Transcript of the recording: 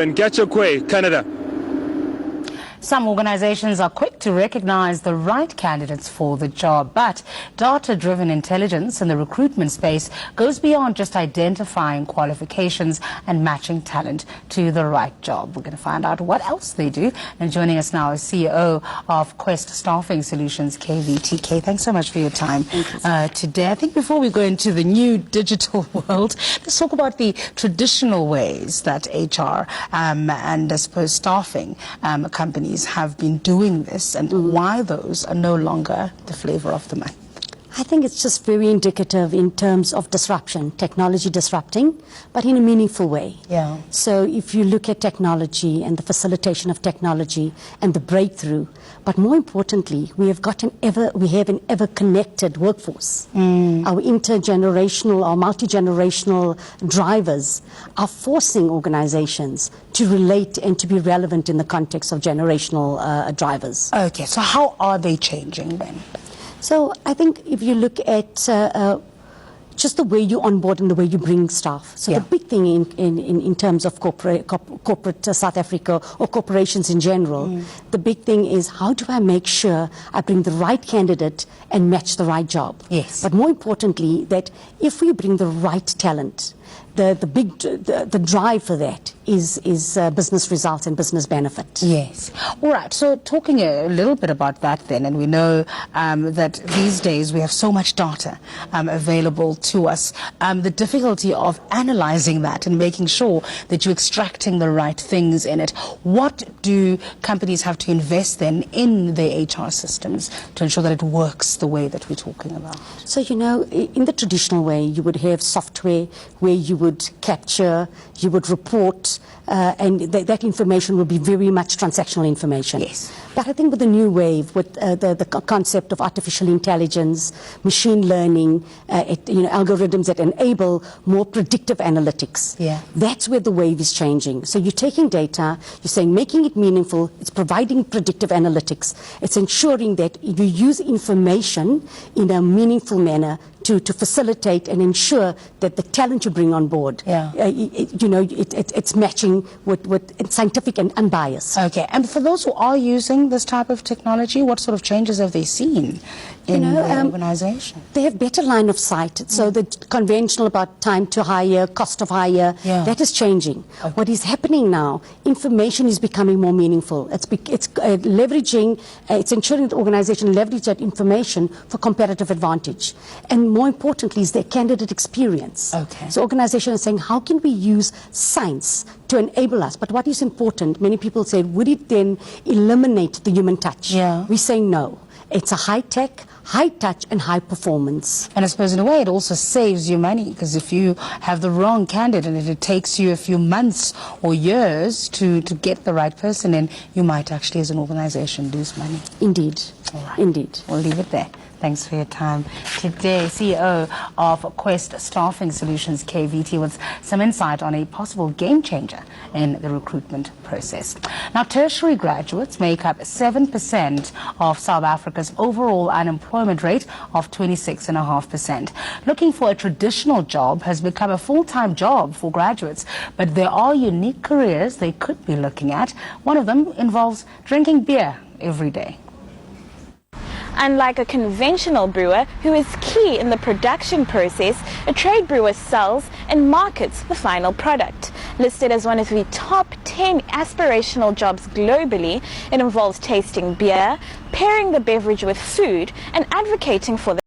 In Canada. Some organizations are quick to recognize the right candidates for the job, but data-driven intelligence in the recruitment space goes beyond just identifying qualifications and matching talent to the right job. We're going to find out what else they do. And joining us now is CEO of Quest Staffing Solutions, Vittee. Thanks so much for your time today. I think before we go into the new digital world, let's talk about the traditional ways that HR and I suppose staffing companies have been doing this, and why those are no longer the flavor of the month. I think it's just very indicative in terms of disruption, technology disrupting, but in a meaningful way. Yeah. So if you look at technology and the facilitation of technology and the breakthrough, but more importantly, we have an ever connected workforce. Our intergenerational or multi-generational drivers are forcing organizations to relate and to be relevant in the context of generational drivers. Okay, so how are they changing then? So I think if you look at just the way you onboard and the way you bring staff. So the big thing in terms of corporate South Africa or corporations in general, the big thing is how do I make sure I bring the right candidate and match the right job? Yes. But more importantly, that if we bring the right talent, the drive for that is business results and business benefit. Yes. All right. So talking a little bit about that then, and we know that these days we have so much data available to us. The difficulty of analyzing that and making sure that you're extracting the right things in it. What do companies have to invest then in their HR systems to ensure that it works the way that we're talking about? So, you know, in the traditional way, you would have software where you would capture, you would report, and that information would be very much transactional information. Yes. But I think with the new wave, with the concept of artificial intelligence, machine learning, algorithms that enable more predictive analytics, that's where the wave is changing. So you're taking data, you're saying making it meaningful, it's providing predictive analytics, it's ensuring that you use information in a meaningful manner to facilitate and ensure that the talent you bring on board, it's matching with scientific and unbiased. Okay, and for those who are using this type of technology, what sort of changes have they seen in the organization? They have better line of sight. So the conventional about time to hire, cost of hire, that is changing. Okay. What is happening now, information is becoming more meaningful. It's leveraging, it's ensuring the organization leverage that information for competitive advantage. And more importantly is their candidate experience. Okay. So organizations are saying, how can we use science to enable us? But what is important, many people say, would it then eliminate the human touch? Yeah. We say no. It's a high-tech, high-touch and high performance. And I suppose in a way it also saves you money, because if you have the wrong candidate and it takes you a few months or years to get the right person in, you might actually as an organization lose money. Indeed. All right. Indeed. We'll leave it there. Thanks for your time today. CEO of Quest Staffing Solutions, Vittee, with some insight on a possible game changer in the recruitment process. Now, tertiary graduates make up 7% of South Africa's overall unemployment rate of 26.5%. Looking for a traditional job has become a full-time job for graduates, but there are unique careers they could be looking at. One of them involves drinking beer every day. Unlike a conventional brewer who is key in the production process, a trade brewer sells and markets the final product. Listed as one of the top 10 aspirational jobs globally, it involves tasting beer, pairing the beverage with food, and advocating for the